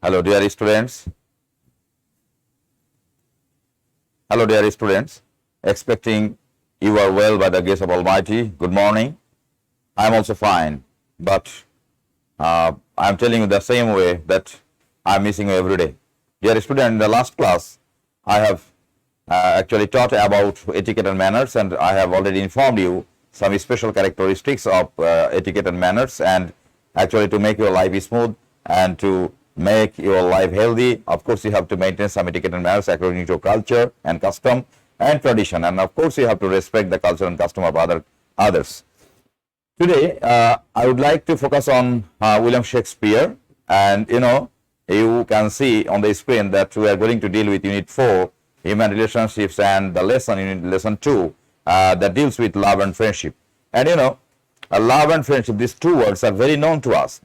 Hello, dear students. Hello, dear students. Expecting you are well by the grace of Almighty. Good morning. I am also fine, but I am telling you the same way that I am missing you every day. Dear student, in the last class, I have actually taught about etiquette and manners, and I have already informed you some special characteristics of etiquette and manners, and actually to make your life smooth and to make your life healthy. Of course, you have to maintain some etiquette and manners according to culture and custom and tradition, and of course, you have to respect the culture and custom of others. Today, I would like to focus on William Shakespeare, and you can see on the screen that we are going to deal with Unit 4, Human Relationships, and the lesson 2, that deals with love and friendship. And love and friendship, these two words are very known to us.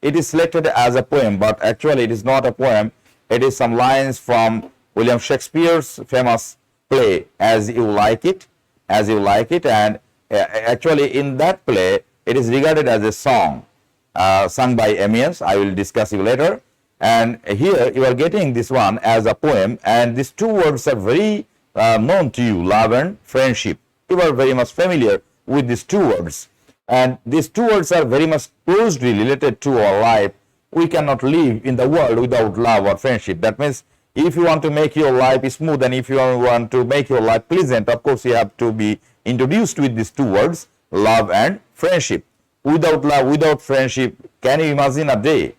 It is selected as a poem, but actually it is not a poem. It is some lines from William Shakespeare's famous play, As You Like It, and actually in that play, it is regarded as a song sung by Amiens. I will discuss you later. And here you are getting this one as a poem, and these two words are very known to you, love and friendship. You are very much familiar with these two words. And these two words are very much closely related to our life. We cannot live in the world without love or friendship. That means if you want to make your life smooth and if you want to make your life pleasant, of course you have to be introduced with these two words, love and friendship. Without love, without friendship, can you imagine a day?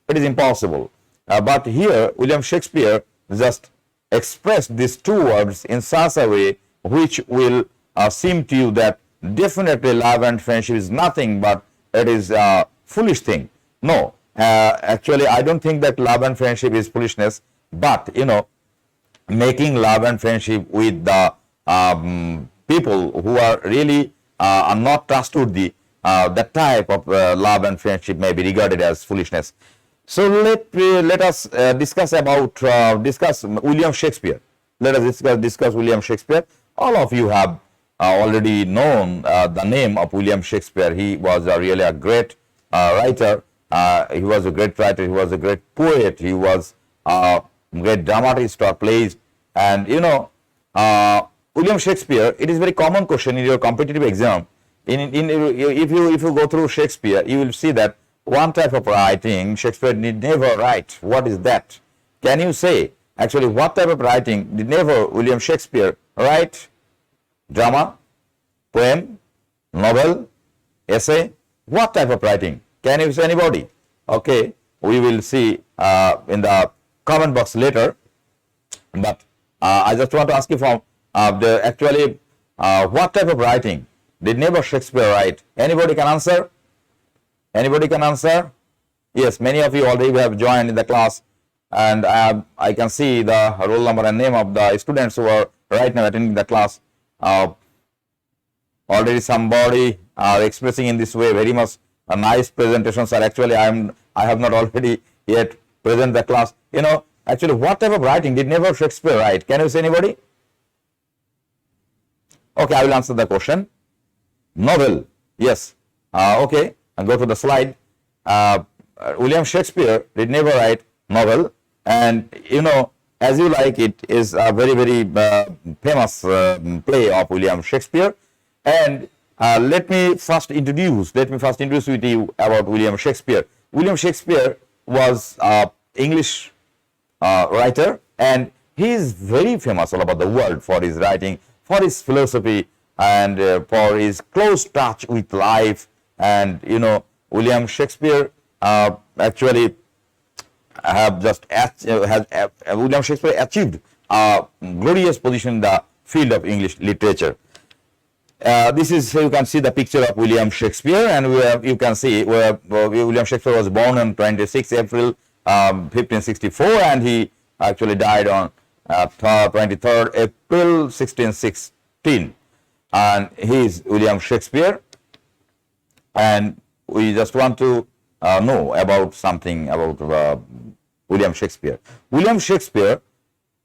It is impossible. But here, William Shakespeare just expressed these two words in such a way which will seem to you that definitely love and friendship is nothing but it is a foolish thing. No, actually I don't think that love and friendship is foolishness, but making love and friendship with the people who are really are not trustworthy, that type of love and friendship may be regarded as foolishness. So let us discuss William Shakespeare. Let us discuss William Shakespeare. All of you have already known the name of William Shakespeare. He was really a great writer. He was a great writer. He was a great poet. He was a great dramatist or plays. And William Shakespeare. It is very common question in your competitive exam. If you go through Shakespeare, you will see that one type of writing Shakespeare did never write. What is that? Can you say actually what type of writing did never William Shakespeare write? Drama, poem, novel, essay, what type of writing? Can you say anybody? Okay, we will see in the comment box later. But I just want to ask you from what type of writing did never Shakespeare write? Anybody can answer? Anybody can answer? Yes, many of you already have joined in the class, and I can see the roll number and name of the students who are right now attending the class. Already somebody are expressing in this way very much nice presentations. Are actually I have not already yet present the class. Actually what type of writing did never Shakespeare write? Can you say anybody? Okay, I will answer the question. Novel. Yes. Okay, and go to the slide. William Shakespeare did never write novel, and As You Like It is a very, very famous play of William Shakespeare. And let me first introduce with you about William Shakespeare. William Shakespeare was an English writer, and he is very famous all about the world for his writing, for his philosophy, and for his close touch with life. And William Shakespeare actually William Shakespeare achieved a glorious position in the field of English literature. This is, you can see the picture of William Shakespeare, and you can see where William Shakespeare was born on 26 April 1564, and he actually died on 23rd April 1616. And he is William Shakespeare, and we just want to know about something about William Shakespeare. William Shakespeare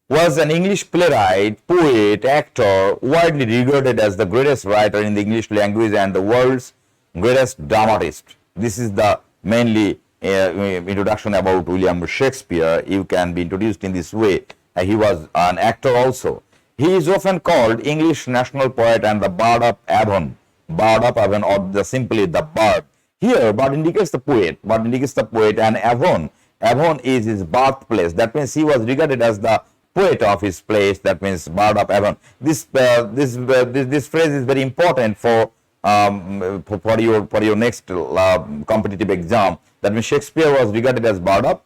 was an English playwright, poet, actor, widely regarded as the greatest writer in the English language and the world's greatest dramatist. This is the mainly introduction about William Shakespeare, you can be introduced in this way. He was an actor also. He is often called English national poet and the Bard of Avon. Bard of Avon, or simply the Bard. Here, Bard indicates the poet. Bard indicates the poet, and Avon. Avon is his birthplace. That means he was regarded as the poet of his place. That means Bard of Avon. This phrase is very important for your next competitive exam. That means Shakespeare was regarded as Bard of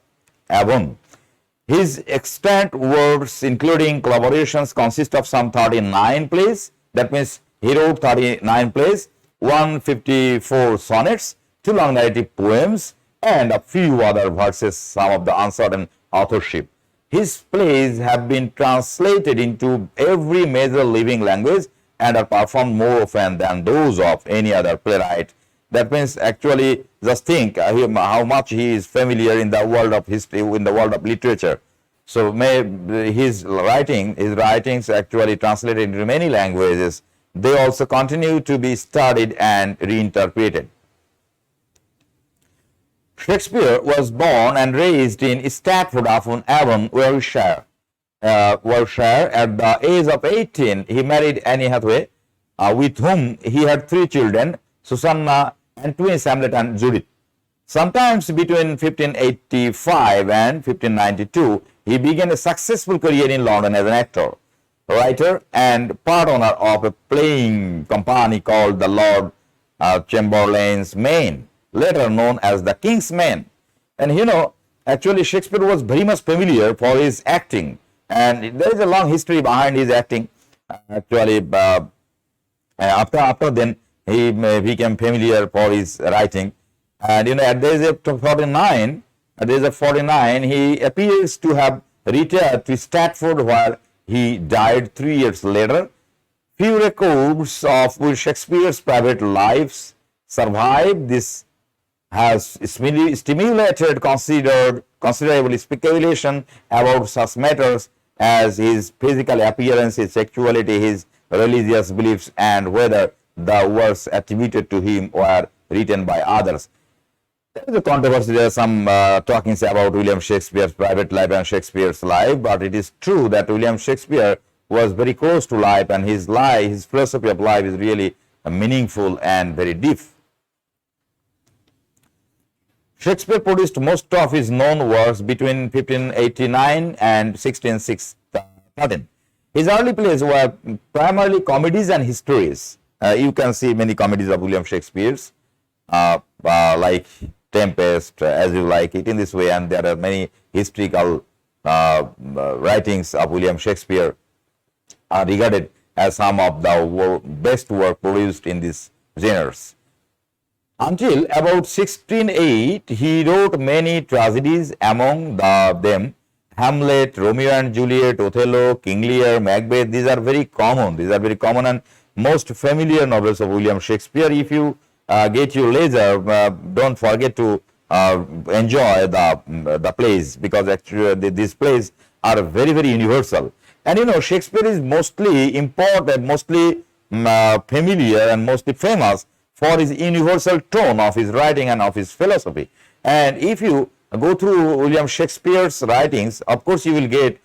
Avon. His extant works, including collaborations, consist of some 39 plays. That means he wrote 39 plays, 154 sonnets, 2 long narrative poems, and a few other verses, some of the uncertain authorship. His plays have been translated into every major living language and are performed more often than those of any other playwright. That means actually just think how much he is familiar in the world of history, in the world of literature. So his writings actually translated into many languages. They also continue to be studied and reinterpreted. Shakespeare was born and raised in Stratford-upon-Avon, Wiltshire. At the age of 18, he married Anne Hathaway, with whom he had 3 children, Susanna and twins Hamlet and Judith. Sometimes between 1585 and 1592, he began a successful career in London as an actor, writer, and part owner of a playing company called the Lord Chamberlain's Men, later known as the King's Men. And actually Shakespeare was very much familiar for his acting, and there is a long history behind his acting. Actually, after then he became familiar for his writing, and at the age of 49, he appears to have retired to Stratford, where he died 3 years later. Few records of Shakespeare's private lives survive. This has stimulated considerable speculation about such matters as his physical appearance, his sexuality, his religious beliefs, and whether the works attributed to him were written by others. There is a controversy, there are some talkings about William Shakespeare's private life and Shakespeare's life, but it is true that William Shakespeare was very close to life, and his philosophy of life is really meaningful and very deep. Shakespeare produced most of his known works between 1589 and 1613. His early plays were primarily comedies and histories. You can see many comedies of William Shakespeare's, like Tempest, As You Like It, in this way, and there are many historical writings of William Shakespeare are regarded as some of the best work produced in these genres. Until about 1608, he wrote many tragedies, among them Hamlet, Romeo and Juliet, Othello, King Lear, Macbeth. These are very common and most familiar novels of William Shakespeare. If you get your leisure, don't forget to enjoy the plays, because actually these plays are very, very universal. And Shakespeare is mostly important, mostly familiar, and mostly famous for his universal tone of his writing and of his philosophy. And if you go through William Shakespeare's writings, of course you will get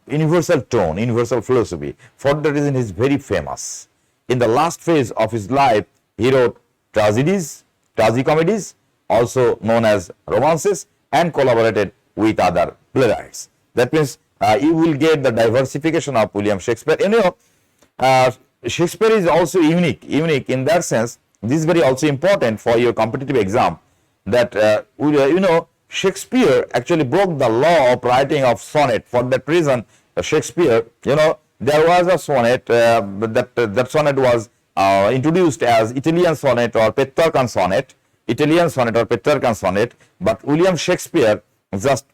universal tone, universal philosophy. For that reason, he is very famous. In the last phase of his life, he wrote tragedies, tragicomedies, also known as romances, and collaborated with other playwrights. That means you will get the diversification of William Shakespeare. Shakespeare is also unique in that sense. This is very also important for your competitive exam, that Shakespeare actually broke the law of writing of sonnet. For that reason, Shakespeare, there was a sonnet, that sonnet was introduced as Italian sonnet or Petrarchan sonnet, but William Shakespeare just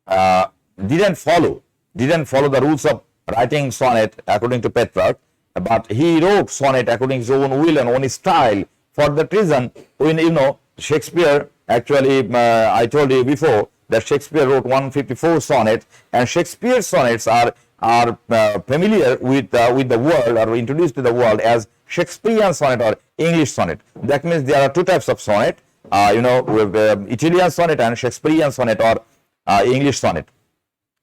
didn't follow the rules of writing sonnet according to Petrarch, but he wrote sonnet according to his own will and own style. For that reason, when Shakespeare actually, I told you before that Shakespeare wrote 154 sonnets, and Shakespeare's sonnets are familiar with the world, or introduced to the world as Shakespearean sonnet or English sonnet. That means there are two types of sonnet. with Italian sonnet and Shakespearean sonnet or English sonnet.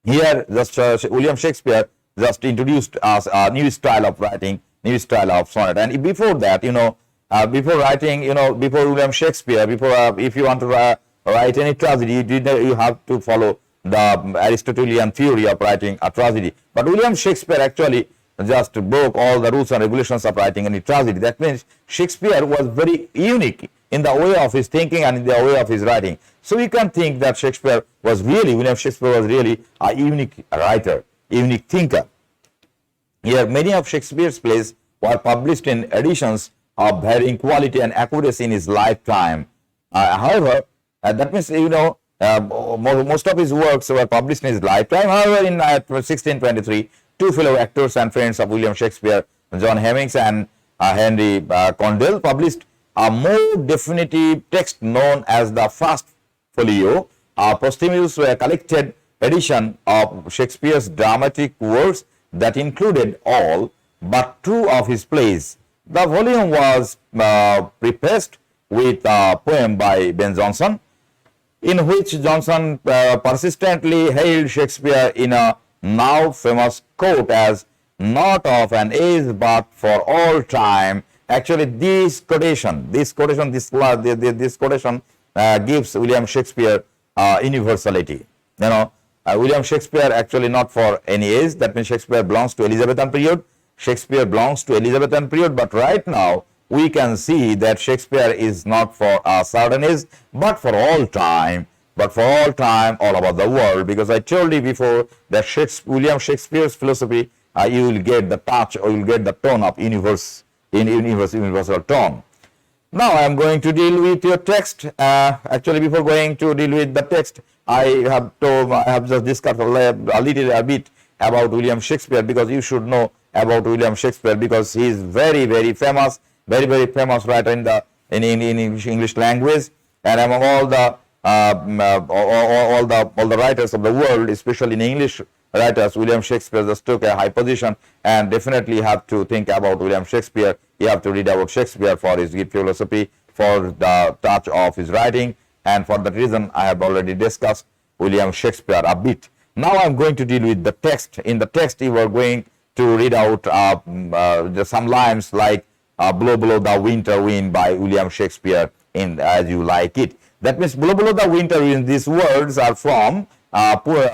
Here, just William Shakespeare just introduced us a new style of writing, new style of sonnet. And before that, before writing, before William Shakespeare, if you want to write any tragedy, you have to follow the Aristotelian theory of writing a tragedy. But William Shakespeare actually just broke all the rules and regulations of writing any tragedy. That means Shakespeare was very unique in the way of his thinking and in the way of his writing. So we can think that William Shakespeare was really a unique writer, unique thinker. Here, many of Shakespeare's plays were published in editions of varying quality and accuracy in his lifetime. However, that means, most of his works were published in his lifetime. However, in 1623, two fellow actors and friends of William Shakespeare, John Hemmings and Henry Condell, published a more definitive text known as the First Folio, a posthumous collected edition of Shakespeare's dramatic works that included all but two of his plays. The volume was prefaced with a poem by Ben Jonson, in which Jonson persistently hailed Shakespeare in a now famous quote as "not of an age but for all time." Actually, this quotation gives William Shakespeare universality. William Shakespeare actually not for any age. That means Shakespeare belongs to Elizabethan period. But right now we can see that Shakespeare is not for a certain age, but for all time. All over the world. Because I told you before that William Shakespeare's philosophy, you will get the touch or you will get the tone of universal tone. Now I am going to deal with your text. Actually, before going to deal with the text, I have just discussed a little bit about William Shakespeare, because you should know about William Shakespeare because he is very, very famous, very famous writer in English language, and among all the writers of the world, especially in English writers, William Shakespeare just took a high position. And definitely have to think about William Shakespeare. You have to read about Shakespeare for his deep philosophy, for the touch of his writing, and for that reason I have already discussed William Shakespeare a bit. Now I am going to deal with the text. In the text, you are going to read out some lines like "Blow, blow the winter wind" by William Shakespeare in As You Like It. That means "Blow, blow the winter wind." These words are from a play.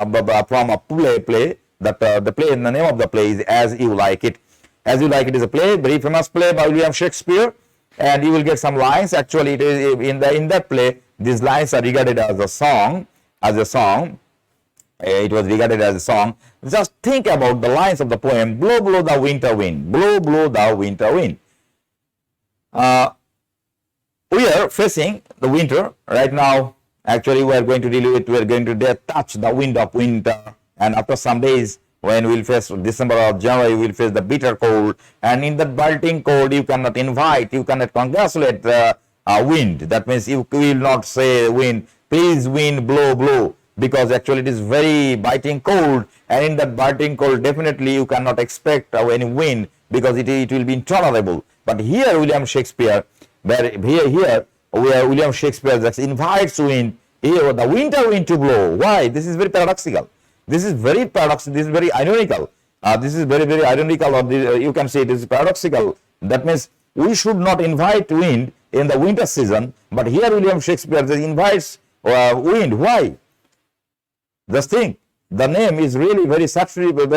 That the play, the name of the play is As You Like It. As You Like It is a play, very famous play by William Shakespeare, and you will get some lines. Actually, it is in that play. These lines are regarded as a song. It was regarded as a song. Just think about the lines of the poem. "Blow, blow the winter wind. Blow, blow the winter wind." We are facing the winter right now. Actually, we are going to deal with. We are going to touch the wind of winter, and after some days, when we will face December or January, we will face the bitter cold. And in that biting cold, you cannot invite, you cannot congratulate the wind. That means you will not say, "Wind, please wind, blow, blow," because actually it is very biting cold, and in that biting cold, definitely you cannot expect any wind because it will be intolerable. But here, William Shakespeare just invites wind, the winter wind to blow. Why? This is very paradoxical. This is very ironical. This is very ironical, or you can say it is paradoxical. That means we should not invite wind in the winter season, but here William Shakespeare invites wind. Why? Just think, the name is really very satirical,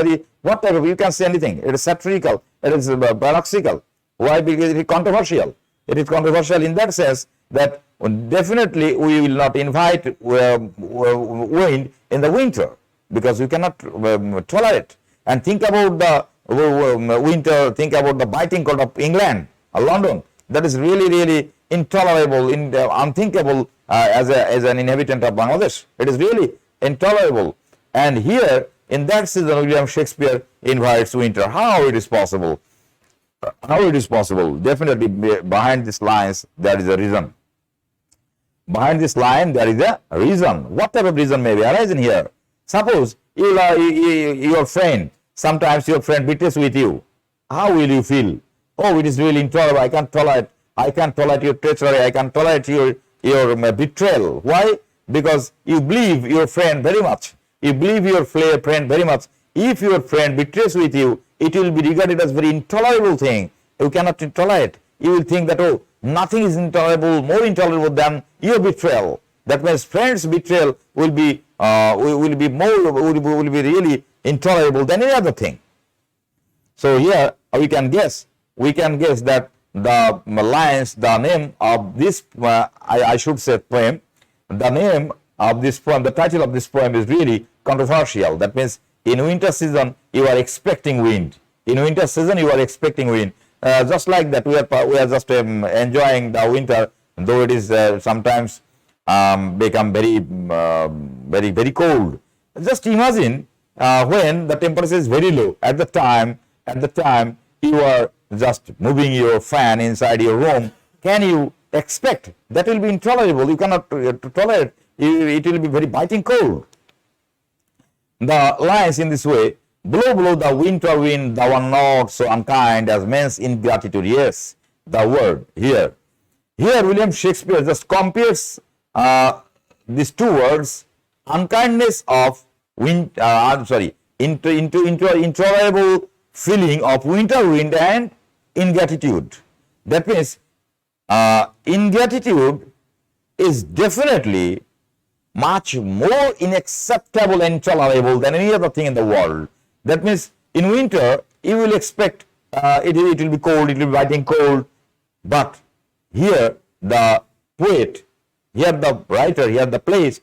whatever, you can say anything. It is satirical, it is paradoxical. Why? Because it is controversial. It is controversial in that sense that definitely we will not invite wind in the winter, because we cannot tolerate. And think about the winter, think about the biting cold of England or London. That is really intolerable, unthinkable as an inhabitant of Bangladesh. It is really intolerable. And here, in that season, William Shakespeare invites winter. How it is possible? How it is possible? Definitely behind these lines, there is a reason. Behind this line, there is a reason. Whatever reason may be arising here. Suppose your friend, sometimes your friend betrays with you. How will you feel? Oh, it is really intolerable. I can't tolerate your treachery. I can't tolerate your your betrayal. Why? Because you believe your friend very much. You believe your friend very much. If your friend betrays with you, it will be regarded as very intolerable thing. You cannot tolerate. You will think that, oh, nothing is intolerable, more intolerable than your betrayal. That means friend's betrayal will be really intolerable than any other thing. So here we can guess that the lines, the name of this, I should say poem, the name of this poem, the title of this poem is really controversial. That means in winter season you are expecting wind. In winter season you are expecting wind. Just like that, we are just enjoying the winter, though it is sometimes become very cold. Just imagine when the temperature is very low. At the time you are just moving your fan inside your room. Can you expect? That will be intolerable. You cannot tolerate. It will be very biting cold. The lines in this way: blow, blow the winter wind, thou art not so unkind as men's ingratitude. Yes, the word here. Here William Shakespeare just compares these two words, unkindness of intolerable feeling of winter wind and ingratitude. That means ingratitude is definitely much more unacceptable and intolerable than any other thing in the world. That means in winter you will expect it will be cold, it will be biting cold, but here the poet, here the writer, here the playwright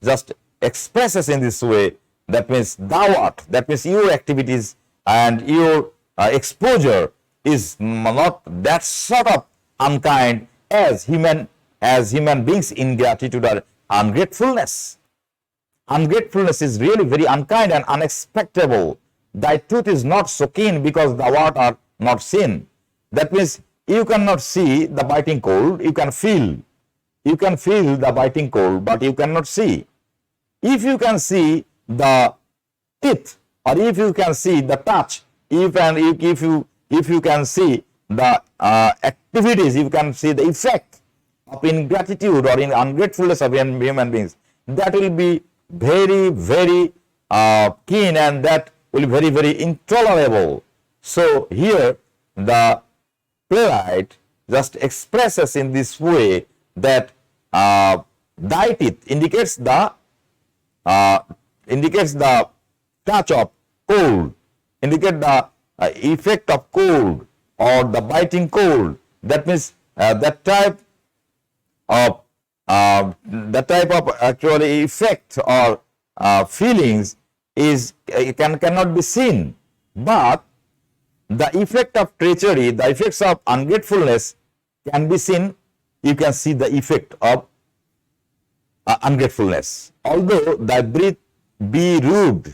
just expresses in this way. That means thou art, that means your activities and your exposure is not that sort of unkind as human beings. Ingratitude or ungratefulness. Ungratefulness is really very unkind and unexpectable. Thy tooth is not so keen because thou art not seen. That means you cannot see the biting cold, you can feel the biting cold, but you cannot see. If you can see the teeth, or if you can see the touch, if you can see the activities, you can see the effect of ingratitude or in ungratefulness of human beings, that will be very keen, and that will be very intolerable. So here the playwright just expresses in this way that thy teeth indicates the touch of cold, indicate the effect of cold or the biting cold. That means that type of actually effect or feelings is cannot be seen, but the effect of treachery, the effects of ungratefulness can be seen. You can see the effect of ungratefulness. Although thy breath be rude.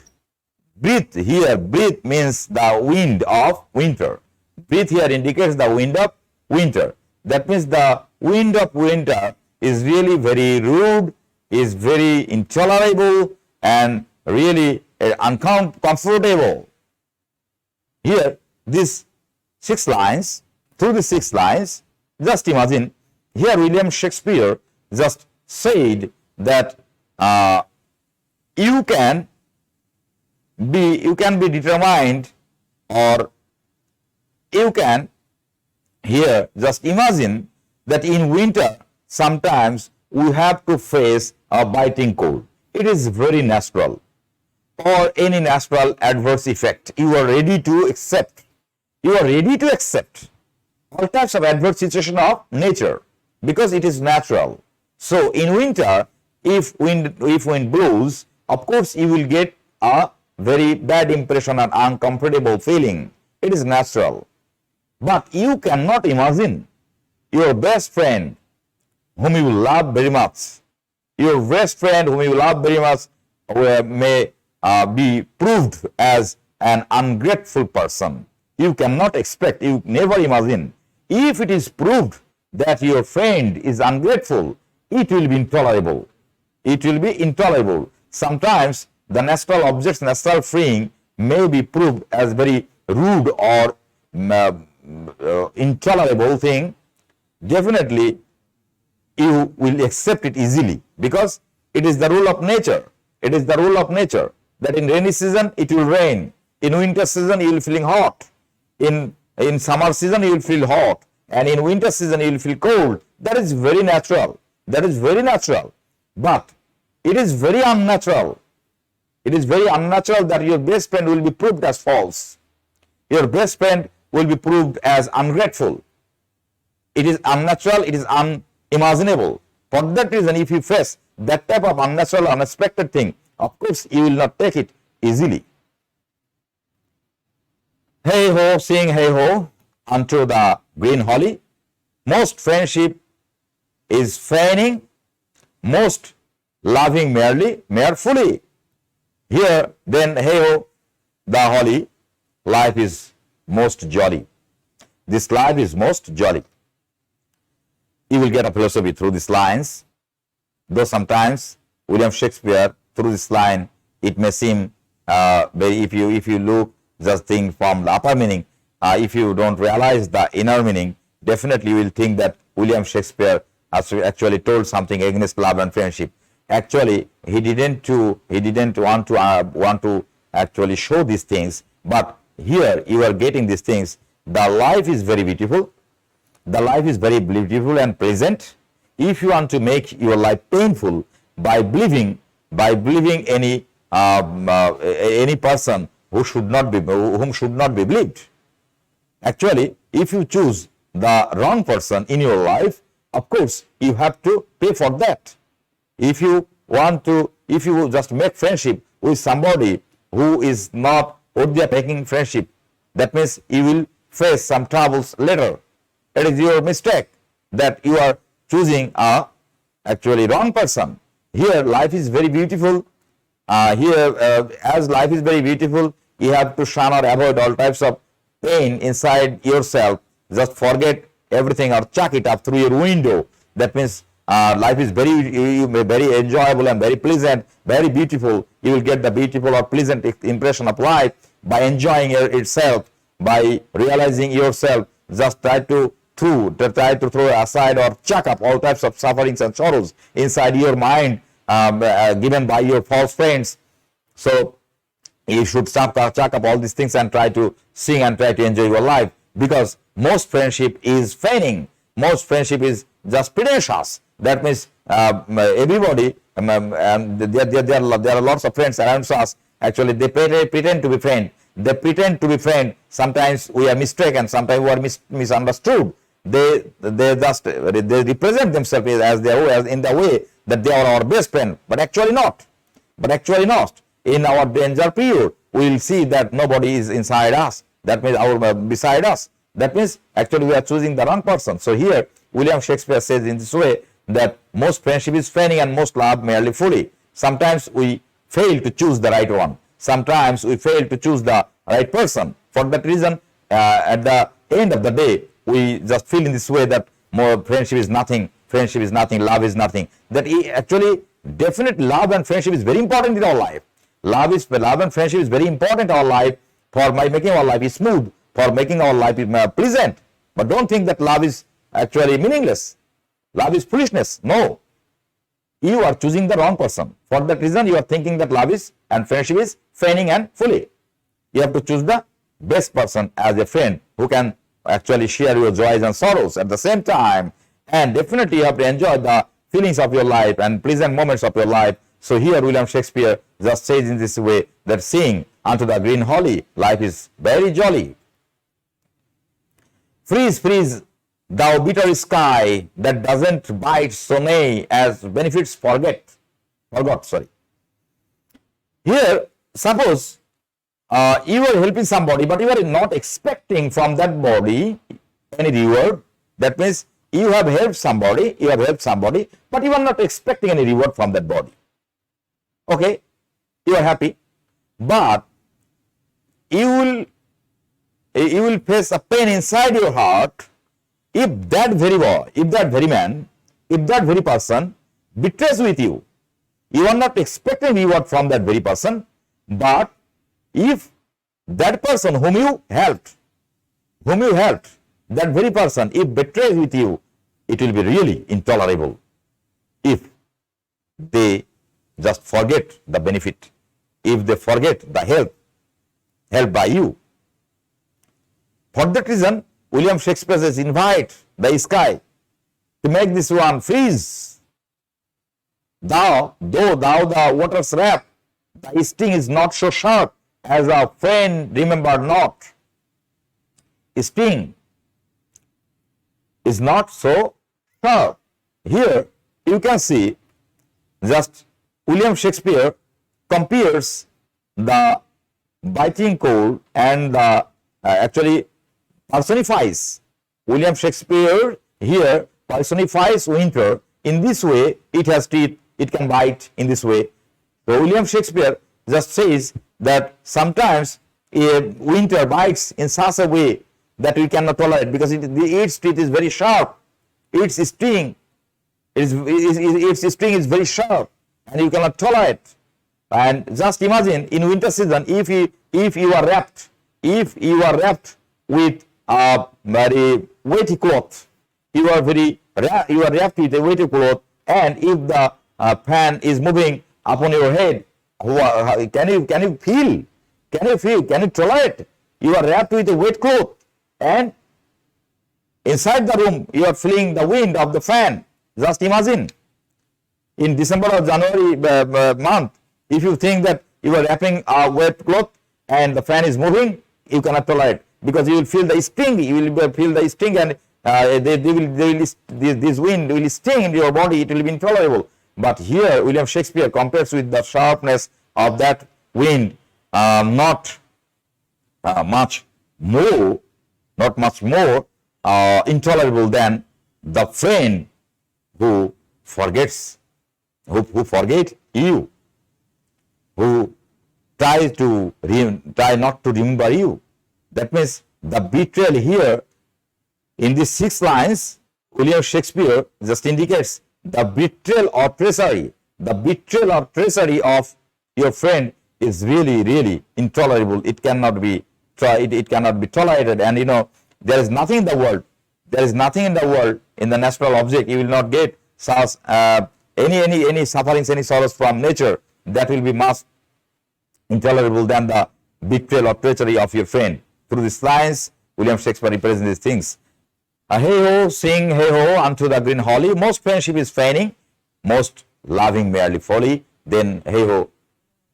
Breath here, breath means the wind of winter. Breath here indicates the wind of winter. That means the wind of winter is really very rude, is very intolerable, and really uncomfortable. Here, these 6 lines, through the 6 lines, just imagine, here William Shakespeare just said that you can be determined, or you can here just imagine that in winter sometimes we have to face a biting cold. It is very natural, or any natural adverse effect. You are ready to accept. You are ready to accept all types of adverse situation of nature because it is natural. So in winter, if wind blows, of course you will get a very bad impression and uncomfortable feeling. It is natural. But you cannot imagine your best friend whom you love very much. Your best friend whom you love very much may be proved as an ungrateful person. You cannot expect, you never imagine. If it is proved that your friend is ungrateful, it will be intolerable. It will be intolerable. Sometimes the natural objects, natural freeing may be proved as very rude or intolerable thing, definitely you will accept it easily, because it is the rule of nature. It is the rule of nature that in rainy season it will rain, in winter season you will feeling hot, in summer season you will feel hot, and in winter season you will feel cold. That is very natural. That is very natural. But it is very unnatural. It is very unnatural that your best friend will be proved as false. Your best friend will be proved as ungrateful. It is unnatural. It is unimaginable. For that reason, if you face that type of unnatural, unexpected thing, of course, you will not take it easily. Hey ho, sing hey ho unto the green holly. Most friendship is feigning, most loving merefully. Here, then, hey ho, the holly, life is most jolly. This life is most jolly. You will get a philosophy through these lines, though sometimes William Shakespeare, through this line, it may seem very, if you look, just think from the upper meaning, if you don't realize the inner meaning, definitely you will think that William Shakespeare has actually told something against love and friendship. Actually, he didn't want to actually show these things, but here you are getting these things. The life is very beautiful. The life is very beautiful and pleasant. If you want to make your life painful by believing any person whom should not be believed. Actually, if you choose the wrong person in your life, of course you have to pay for that. If you just make friendship with somebody who is not worthy of making friendship, that means you will face some troubles later. It is your mistake that you are choosing a actually wrong person. Here life is very beautiful. As life is very beautiful, you have to shun or avoid all types of pain inside yourself. Just forget everything or chuck it up through your window. That means life is very enjoyable and very pleasant, very beautiful. You will get the beautiful or pleasant impression of life by enjoying itself, by realizing yourself. Just try to throw aside or chuck up all types of sufferings and sorrows inside your mind, given by your false friends. So you should chuck up all these things and try to sing and try to enjoy your life, because most friendship is feigning. Most friendship is just pretentious. That means everybody, there are lots of friends around us. Actually, they pretend to be friend. They pretend to be friend. Sometimes we are mistaken. Sometimes we are misunderstood. They represent themselves as in the way that they are our best friend, but actually not. In our danger period, we will see that nobody is inside us. That means beside us. That means actually we are choosing the wrong person. So here William Shakespeare says in this way that most friendship is feigning and most love merely fully. Sometimes we fail to choose the right one. Sometimes we fail to choose the right person. For that reason, at the end of the day, we just feel in this way that more friendship is nothing, love is nothing. That actually, definitely love and friendship is very important in our life. Love and friendship is very important in our life for making our life smooth, for making our life pleasant. But don't think that love is actually meaningless. Love is foolishness. No. You are choosing the wrong person. For that reason, you are thinking that love is and friendship is feigning and fully. You have to choose the best person as a friend who can actually share your joys and sorrows at the same time. And definitely you have to enjoy the feelings of your life and pleasant moments of your life. So here William Shakespeare just says in this way that sing unto the green holly, life is very jolly. Freeze, freeze, thou bitter sky that doesn't bite so nay as benefits forgot. Here, suppose you are helping somebody, but you are not expecting from that body any reward. That means you have helped somebody, but you are not expecting any reward from that body. Okay, you are happy, but you will face a pain inside your heart if that very boy, if that very man, if that very person betrays with you. You are not expecting reward from that very person, but if that person whom you helped, that very person, if betrays with you, it will be really intolerable if they just forget the benefit, if they forget the help by you. For that reason, William Shakespeare says, invite the sky to make this one freeze. Though the waters wrap, the sting is not so sharp as a friend remember not. Sting is not so sharp. Here you can see just William Shakespeare compares the biting cold and the actually personifies. William Shakespeare here personifies winter. In this way, it has teeth, it can bite in this way. So William Shakespeare just says that sometimes winter bites in such a way that we cannot tolerate, because its teeth is very sharp, its sting is very sharp, and you cannot tolerate. And just imagine in winter season, if you are wrapped with a very weighty cloth, you are wrapped with a weighty cloth, and if the fan is moving upon your head, can you feel? Can you tolerate? You are wrapped with a wet cloth, and inside the room you are feeling the wind of the fan. Just imagine in December or January month, if you think that you are wrapping a wet cloth and the fan is moving, you cannot tolerate, because you will feel the sting. You will feel the sting, and this wind will sting into your body. It will be intolerable. But here William Shakespeare compares with the sharpness of that wind, not much more intolerable than the friend who forgets, who forget you, who try not to remember you. That means the betrayal here in these 6 lines, William Shakespeare just indicates the betrayal or treachery. The betrayal or treachery of your friend is really, really intolerable. It cannot be tolerated. And there is nothing in the world. In the natural object, you will not get such any sufferings, any sorrows from nature that will be much intolerable than the betrayal or treachery of your friend. Through these lines, William Shakespeare represents these things. Hey-ho, sing hey-ho unto the green holly. Most friendship is feigning, most loving merely folly. Then hey-ho,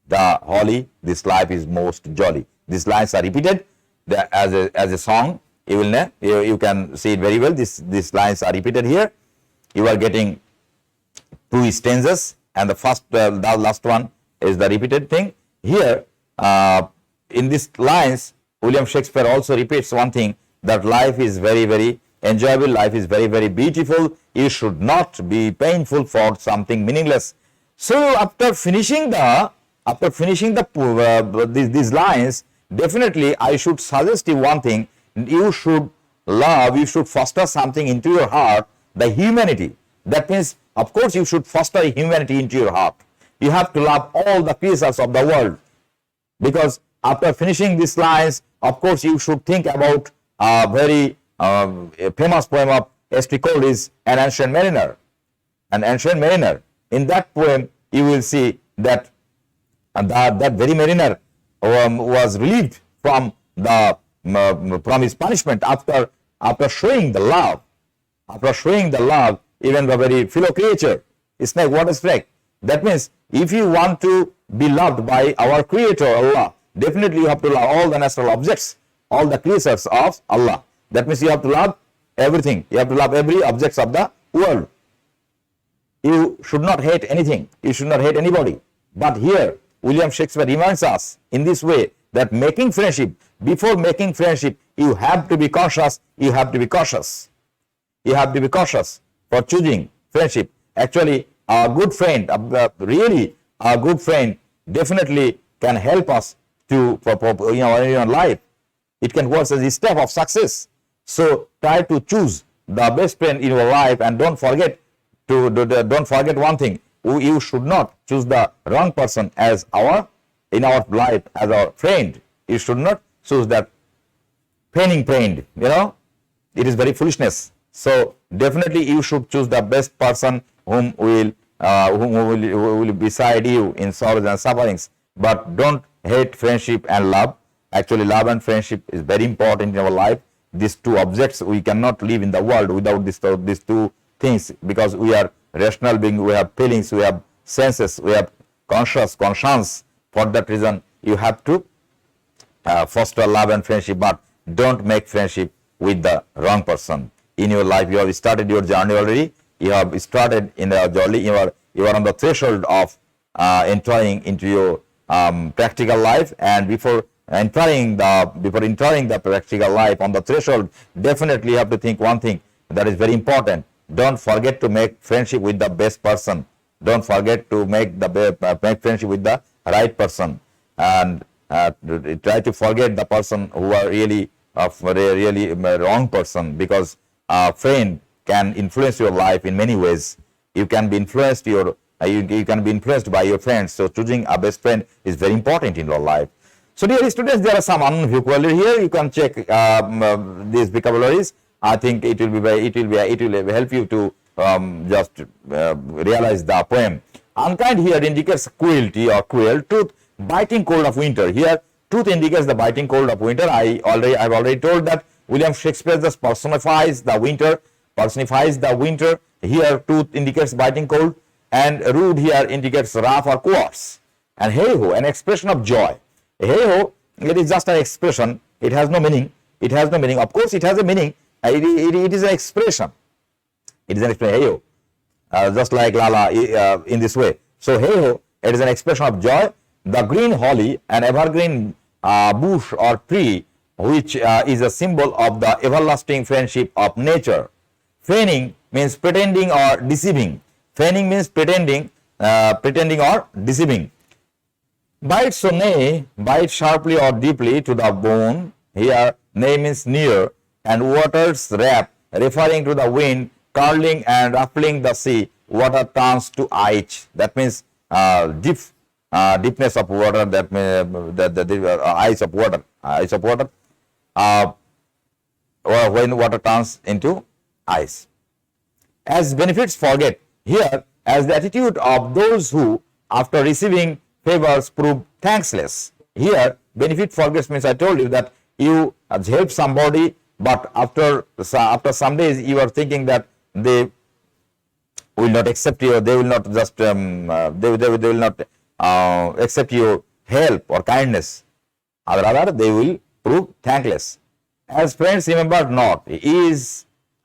the holly, this life is most jolly. These lines are repeated as a song. You can see it very well. These lines are repeated here. You are getting 2 stanzas, and the last one is the repeated thing. Here, in these lines, William Shakespeare also repeats one thing, that life is very, very enjoyable. Life is very, very beautiful. You should not be painful for something meaningless. So after finishing these lines, definitely I should suggest you one thing. You should foster something into your heart, the humanity. That means, of course, you should foster humanity into your heart. You have to love all the creatures of the world, because after finishing these lines, of course, you should think about a very famous poem of S.T. Coleridge, An Ancient Mariner. An Ancient Mariner. In that poem, you will see that that very mariner was relieved from his punishment after showing the love. After showing the love, even the very fellow creature, snake, water snake. That means, if you want to be loved by our Creator, Allah, definitely you have to love all the natural objects, all the creatures of Allah. That means you have to love everything. You have to love every object of the world. You should not hate anything. You should not hate anybody. But here, William Shakespeare reminds us in this way that before making friendship, you have to be cautious. You have to be cautious for choosing friendship. Actually, a good friend, really a good friend, definitely can help us in your life. It can work as a step of success. So try to choose the best friend in your life, and don't forget one thing. You should not choose the wrong person in our life as our friend. You should not choose that feigning friend. it is very foolishness. So definitely you should choose the best person who will beside you in sorrows and sufferings. But don't hate friendship and love. Actually, love and friendship is very important in our life. These two objects, we cannot live in the world without these two things, because we are rational beings, we have feelings, we have senses, we have conscience. For that reason, you have to foster love and friendship, but don't make friendship with the wrong person. In your life, you have started your journey already. You have started in the journey. You are on the threshold of entering into your practical life, and before entering the practical life, on the threshold, definitely you have to think one thing that is very important. Don't forget to make friendship with the best person. Don't forget to make friendship with the right person, and try to forget the person who are really wrong person, because a friend can influence your life in many ways. You can be influenced you can be influenced by your friends. So choosing a best friend is very important in your life. So dear students, there are some unknown vocabulary here. You can check these vocabularies. I think it will help you to just realize the poem. Unkind here indicates cruelty or cruel. Truth, biting cold of winter. Here, truth indicates the biting cold of winter. I've already told that William Shakespeare just personifies the winter. Here, truth indicates biting cold, and rude here indicates rough or coarse. And hey-ho, an expression of joy. Hey-ho, it is just an expression. It has no meaning. Of course, it has a meaning. It is an expression. Hey-ho. Just like Lala in this way. So, hey-ho, it is an expression of joy. The green holly, an evergreen bush or tree, which is a symbol of the everlasting friendship of nature. Feigning means pretending or deceiving. Feigning means pretending or deceiving. Bite so neigh, bite sharply or deeply to the bone. Here, neigh means near, and waters rap, referring to the wind curling and ruffling the sea. Water turns to ice. That means deepness of water. That means the ice of water. Or when water turns into ice. As benefits forget. Here, as the attitude of those who, after receiving favors, prove thankless. Here, benefit forgets means I told you that you have helped somebody, but after some days you are thinking that they will not accept you. They will not just they will not accept your help or kindness. Rather, they will prove thankless. As friends, remember not,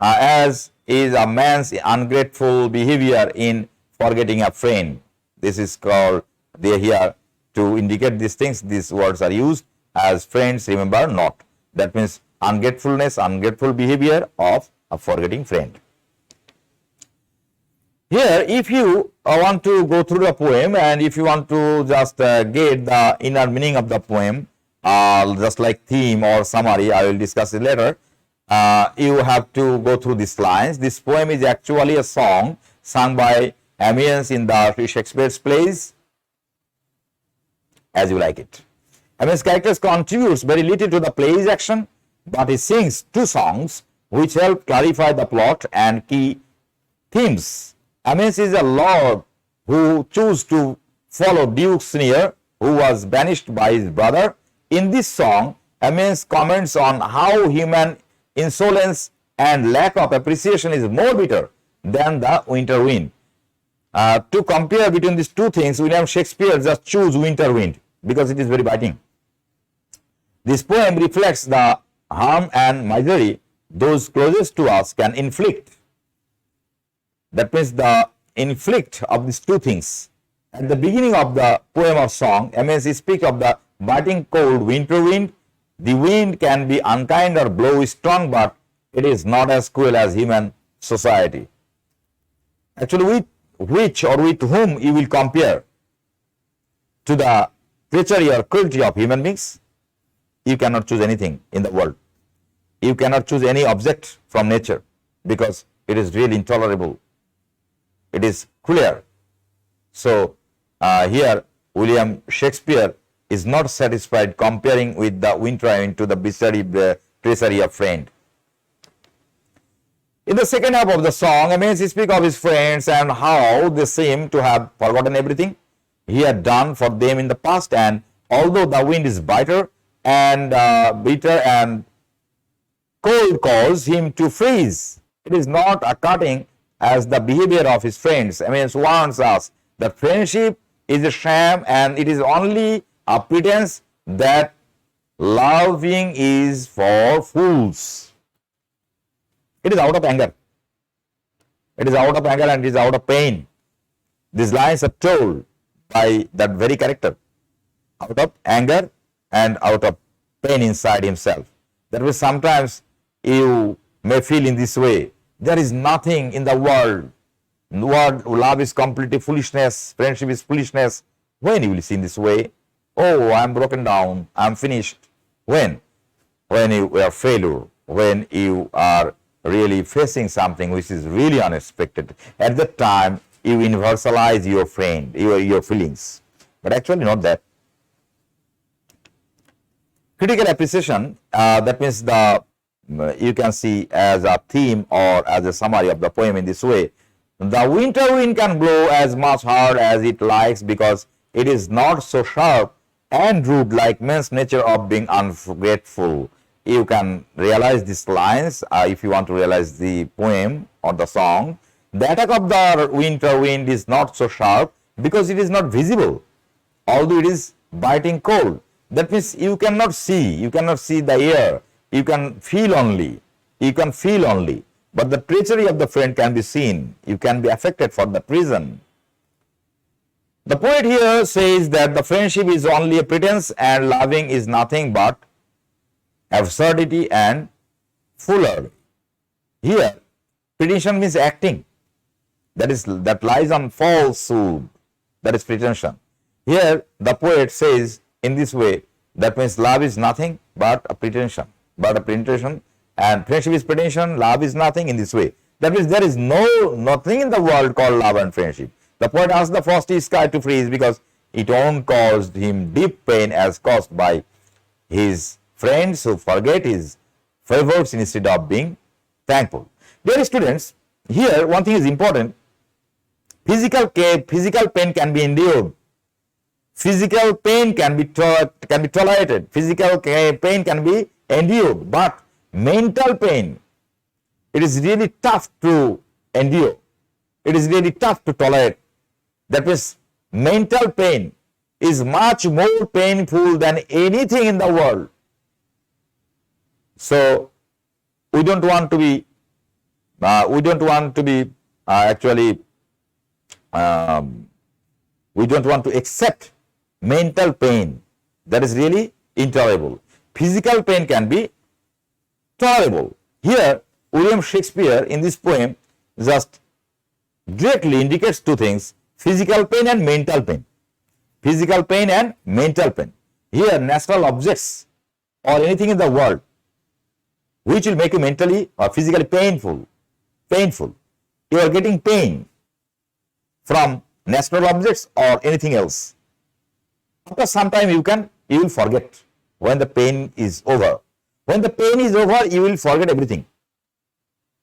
as is a man's ungrateful behavior in forgetting a friend. This is called here to indicate these things. These words are used as friends, remember not. That means ungrateful behavior of a forgetting friend. Here, if you want to go through the poem, and if you want to just get the inner meaning of the poem, just like theme or summary, I will discuss it later. You have to go through these lines. This poem is actually a song sung by Amiens in the Shakespeare's plays, as you like it. Amiens' characters contributes very little to the play's action, but he sings two songs which help clarify the plot and key themes. Amiens is a lord who chose to follow Duke Sneer, who was banished by his brother. In this song, Amiens comments on how human insolence and lack of appreciation is more bitter than the winter wind. To compare between these two things, William Shakespeare just chose winter wind because it is very biting. This poem reflects the harm and misery those closest to us can inflict. That means the inflict of these two things. At the beginning of the poem or song, Amiens speaks of the biting cold winter wind. The wind can be unkind or blow strong, but it is not as cruel as human society. Actually, with which or with whom you will compare? To the treachery or cruelty of human beings? You cannot choose anything in the world. You cannot choose any object from nature because it is really intolerable. It is clear. So, here William Shakespeare is not satisfied comparing with the winter wind to the treachery of friend. In the second half of the song, Amos speaks of his friends and how they seem to have forgotten everything he had done for them in the past, and although the wind is bitter and cold cause him to freeze, it is not a cutting as the behavior of his friends. Amos warns us that friendship is a sham and it is only a pretense, that loving is for fools. It is out of anger. It is out of anger and it is out of pain. These lines are told by that very character, out of anger and out of pain inside himself. That means sometimes you may feel in this way. There is nothing in the world. Love is completely foolishness. Friendship is foolishness. When you will see in this way, oh, I am broken down. I am finished. When you are failure. When you are really facing something which is really unexpected. At that time, you universalize your friend, your feelings. But actually not that. Critical appreciation, that means you can see as a theme or as a summary of the poem in this way. The winter wind can blow as much hard as it likes because it is not so sharp and rude like man's nature of being ungrateful. You can realize these lines if you want to realize the poem or the song. The attack of the winter wind is not so sharp because it is not visible, although it is biting cold. That means you cannot see the air, you can feel only, but the treachery of the friend can be seen, you can be affected for that reason. The poet here says that the friendship is only a pretense and loving is nothing but absurdity and foolery. Here, pretension means acting, that lies on falsehood, that is pretension. Here, the poet says in this way, that means love is nothing but a pretension, and friendship is pretension, love is nothing in this way. That means there is nothing in the world called love and friendship. The poet asked the frosty sky to freeze because it won't caused him deep pain as caused by his friends who forget his favors instead of being thankful. Dear students, here one thing is important. Physical pain can be endured. Physical pain can be tolerated. Physical pain can be endured. But mental pain, it is really tough to endure. It is really tough to tolerate. That means mental pain is much more painful than anything in the world. So we don't want to be we don't want to accept mental pain. That is really intolerable. Physical pain can be tolerable. Here, William Shakespeare in this poem just directly indicates two things: physical pain and mental pain. Physical pain and mental pain. Here, natural objects or anything in the world which will make you mentally or physically painful. You are getting pain from natural objects or anything else. After some time you will forget when the pain is over. When the pain is over, you will forget everything.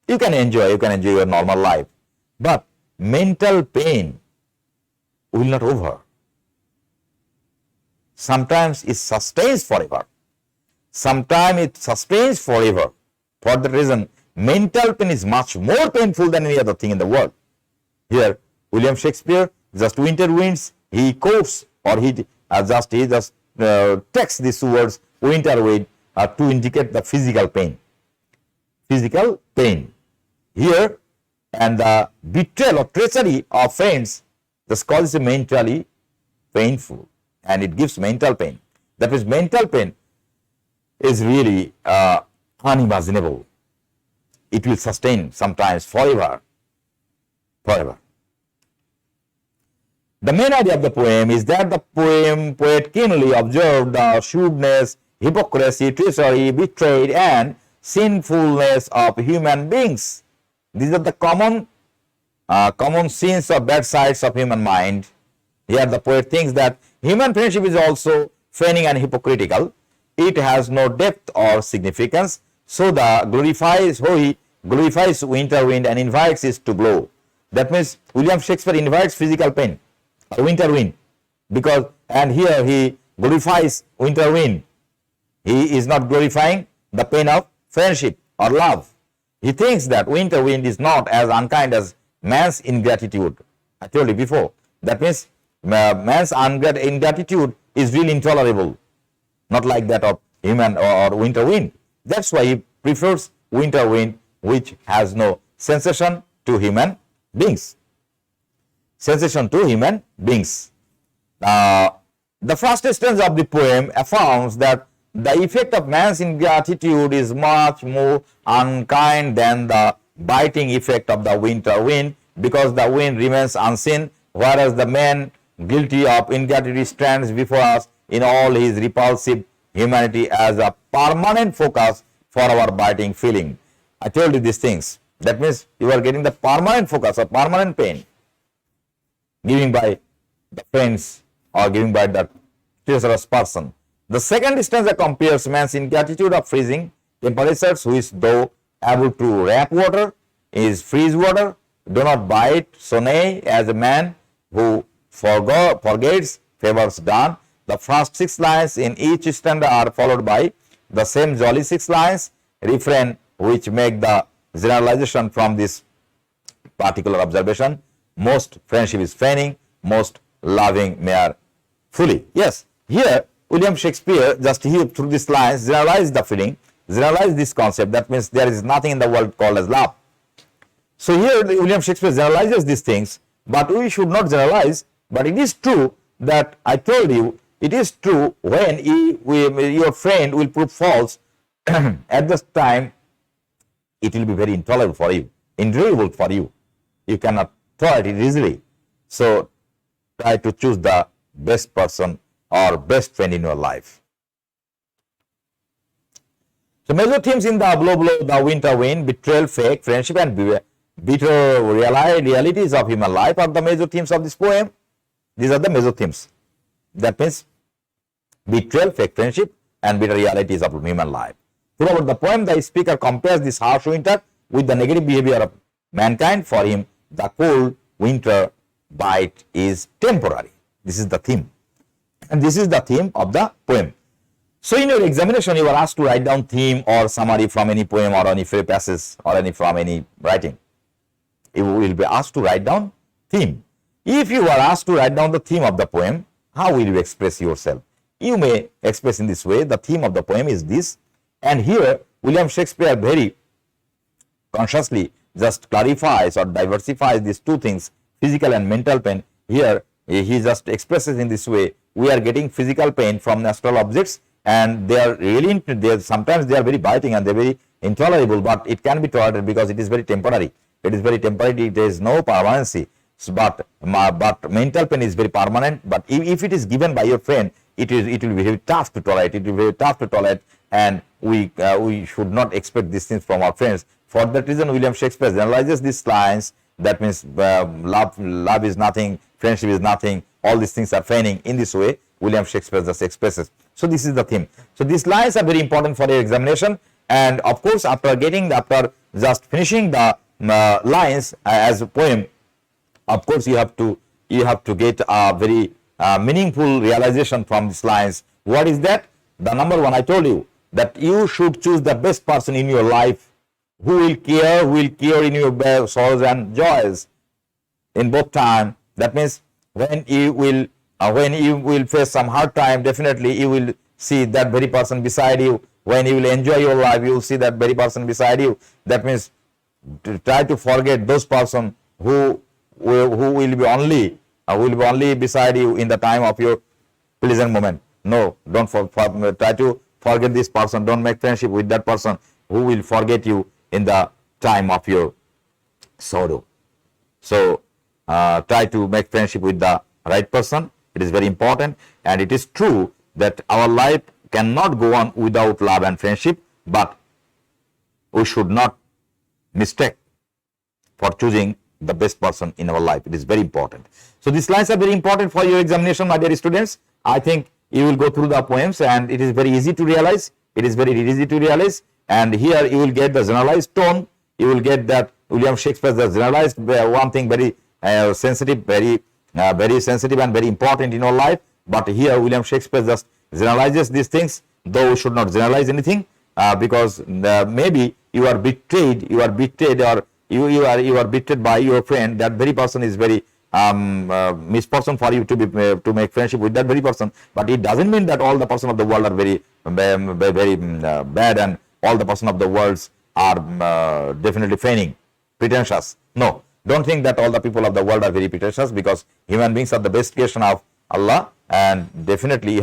You can enjoy your normal life. But mental pain will not over. Sometimes it sustains forever. Sometimes it sustains forever. For that reason, mental pain is much more painful than any other thing in the world. Here, William Shakespeare, just winter winds, he quotes or he just takes these words winter wind to indicate the physical pain. Physical pain. Here, and the betrayal or treachery of friends just causes it mentally painful, and it gives mental pain. That is, mental pain is really unimaginable. It will sustain sometimes forever. The main idea of the poem is that the poet keenly observed the shrewdness, hypocrisy, treachery, betrayal, and sinfulness of human beings. These are the common sins or bad sides of human mind. Here the poet thinks that human friendship is also feigning and hypocritical. It has no depth or significance, so he glorifies winter wind and invites it to blow. That means William Shakespeare invites physical pain, winter wind, because, and here he glorifies winter wind. He is not glorifying the pain of friendship or love. He thinks that winter wind is not as unkind as man's ingratitude. I told you before. That means man's ingratitude is really intolerable, not like that of human or winter wind. That's why he prefers winter wind, which has no sensation to human beings. Sensation to human beings. The first stanza of the poem affirms that the effect of man's ingratitude is much more unkind than the biting effect of the winter wind, because the wind remains unseen, whereas the man guilty of ingratitude stands before us in all his repulsive humanity as a permanent focus for our biting feeling. I told you these things. That means you are getting the permanent focus or permanent pain given by the friends or given by the treacherous person. The second stanza compares man's ingratitude of freezing temperatures, which though able to wrap water, is freeze water, do not bite, so nay, as a man who forgets favors done. The first 6 lines in each stanza are followed by the same jolly 6 lines refrain, which make the generalization from this particular observation. Most friendship is feigning, most loving mere fully. Yes, here William Shakespeare just here through these lines generalize the feeling, generalize this concept. That means there is nothing in the world called as love. So here William Shakespeare generalizes these things, but we should not generalize. But it is true that I told you, it is true when your friend will prove false at this time, it will be very intolerable for you, endurable for you. You cannot tolerate it easily. So try to choose the best person or best friend in your life. So major themes in the blow, the winter wind, betrayal, fake, friendship, and bitter realities of human life are the major themes of this poem. These are the major themes. That means betrayal, fake friendship, and bitter realities of human life. Throughout the poem, the speaker compares this harsh winter with the negative behavior of mankind. For him, the cold winter bite is temporary. This is the theme. And this is the theme of the poem. So in your examination, you are asked to write down theme or summary from any poem or any passage or from any writing. You will be asked to write down theme. If you are asked to write down the theme of the poem, how will you express yourself? You may express in this way. The theme of the poem is this. And here, William Shakespeare very consciously just clarifies or diversifies these two things, physical and mental pain. Here, he just expresses in this way. We are getting physical pain from natural objects, and they are really, sometimes they are very biting and they are very intolerable, but it can be tolerated because it is very temporary. It is very temporary. There is no permanency. So, but mental pain is very permanent. But if it is given by your friend, it will be very tough to tolerate. It will be very tough to tolerate, and we should not expect these things from our friends. For that reason, William Shakespeare generalizes these lines. That means love is nothing, friendship is nothing. All these things are feigning. In this way, William Shakespeare just expresses. So this is the theme. So these lines are very important for your examination. And of course, after just finishing the lines as a poem, of course you have to get a very meaningful realization from these lines. What is that? The number one, I told you that you should choose the best person in your life who will care in your sorrows and joys in both time. That means when you will face some hard time, definitely you will see that very person beside you. When you will enjoy your life, you will see that very person beside you. That means to try to forget those person who will be only beside you in the time of your pleasant moment. No, don't try to forget this person. Don't make friendship with that person who will forget you in the time of your sorrow. So try to make friendship with the right person. It is very important, and it is true that our life cannot go on without love and friendship, but we should not mistake for choosing the best person in our life. It is very important. So these lines are very important for your examination, my dear students. I think you will go through the poems, and it is very easy to realize. It is very easy to realize, and here you will get the generalized tone. you will get that William Shakespeare just generalized one thing very sensitive, very sensitive and very important in our life. But here William Shakespeare just generalizes these things, though we should not generalize anything, because maybe you are betrayed, or you are betrayed by your friend. That very person is very misfortune for you to make friendship with that very person. But it doesn't mean that all the person of the world are very bad, and all the person of the world are definitely feigning, pretentious. No, don't think that all the people of the world are very pretentious, because human beings are the best creation of Allah, and definitely you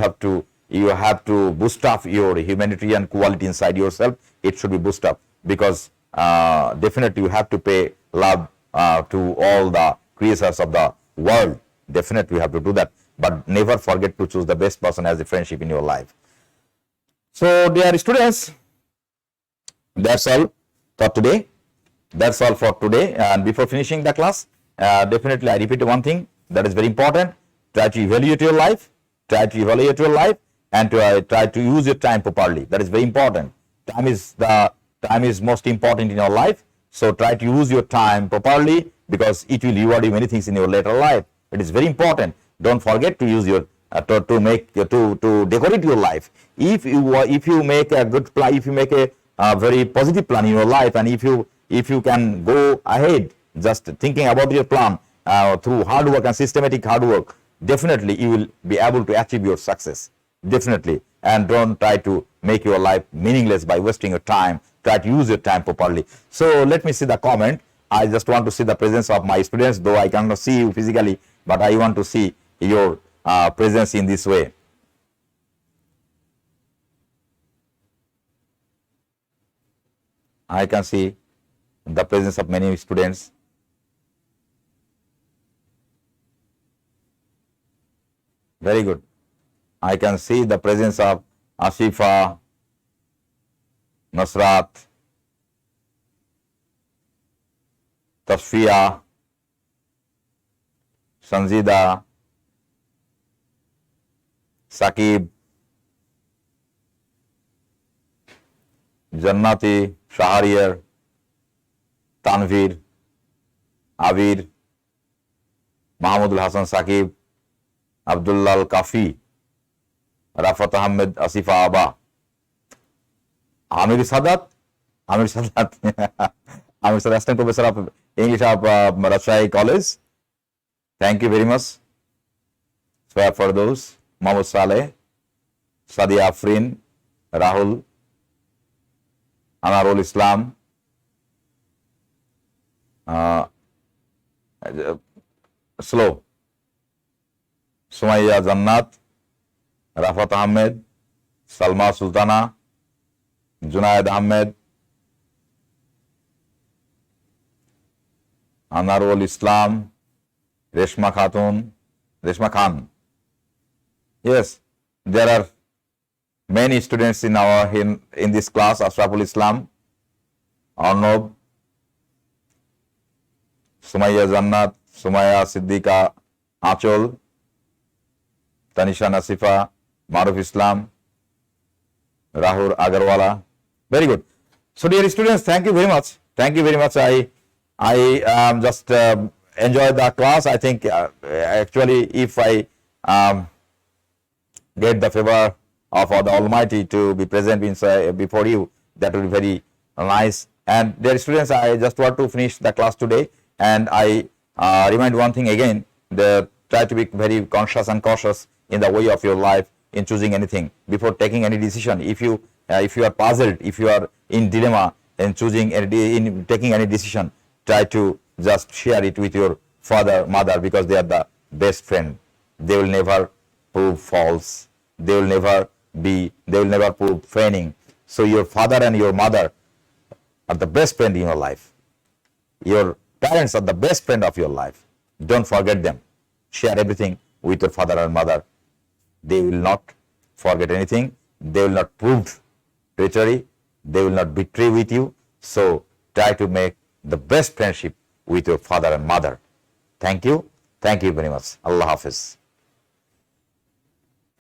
have to boost up your humanitarian quality inside yourself. It should be boosted up, because definitely you have to pay love to all the creators of the world. Definitely you have to do that, but never forget to choose the best person as a friendship in your life. So dear students, that's all for today. That's all for today. And before finishing the class, definitely I repeat one thing that is very important. Try to evaluate your life. Try to evaluate your life, and try to use your time properly. That is very important. Time is most important in your life. So try to use your time properly, because it will reward you many things in your later life. It is very important. Don't forget to use your to decorate your life. If you make a good plan, if you make a very positive plan in your life, and if you can go ahead just thinking about your plan through hard work and systematic hard work, definitely you will be able to achieve your success. Definitely. And don't try to make your life meaningless by wasting your time. Try to use your time properly. So let me see the comment. I just want to see the presence of my students, though I cannot see you physically, but I want to see your presence in this way. I can see the presence of many students. Very good. I can see the presence of Ashifa, Nasrat, Tasfiya, Sanzida, Saqib, Jannati, Shahriar, Tanvir, Abir, Mahmudul Hasan Saqib, Abdul Kafi, Rafat Ahmed, Asifa Aba, Amir Sadat, Assistant Professor of English of Rajshahi College. Thank you very much. Swear for those. Mohammed Saleh, Sadia Afrin, Rahul, Anarul Islam, slow, Sumaya Jannat, Rafat Ahmed, Salma Sultana, Junaid Ahmed, Anarul Islam, Reshma Khan. Yes, there are many students in this class. Ashraful Islam, Arnob, Sumaya Jannat, Sumaya Siddiqa Achol, Tanisha Nasifa, Maruf Islam, Rahul Agarwala. Very good. So dear students, thank you very much. Thank you very much. I just enjoyed the class. I think actually if I get the favor of the Almighty to be present before you, that will be very nice. And dear students, I just want to finish the class today, and I remind one thing again: try to be very conscious and cautious in the way of your life in choosing anything before taking any decision. If you are puzzled, if you are in dilemma in taking any decision, try to just share it with your father, mother, because they are the best friend. They will never prove false. They will never prove feigning. So your father and your mother are the best friend in your life. Your parents are the best friend of your life. Don't forget them. Share everything with your father and mother. They will not forget anything. They will not prove treachery. They will not betray with you. So try to make the best friendship with your father and mother. Thank you. Thank you very much. Allah Hafiz.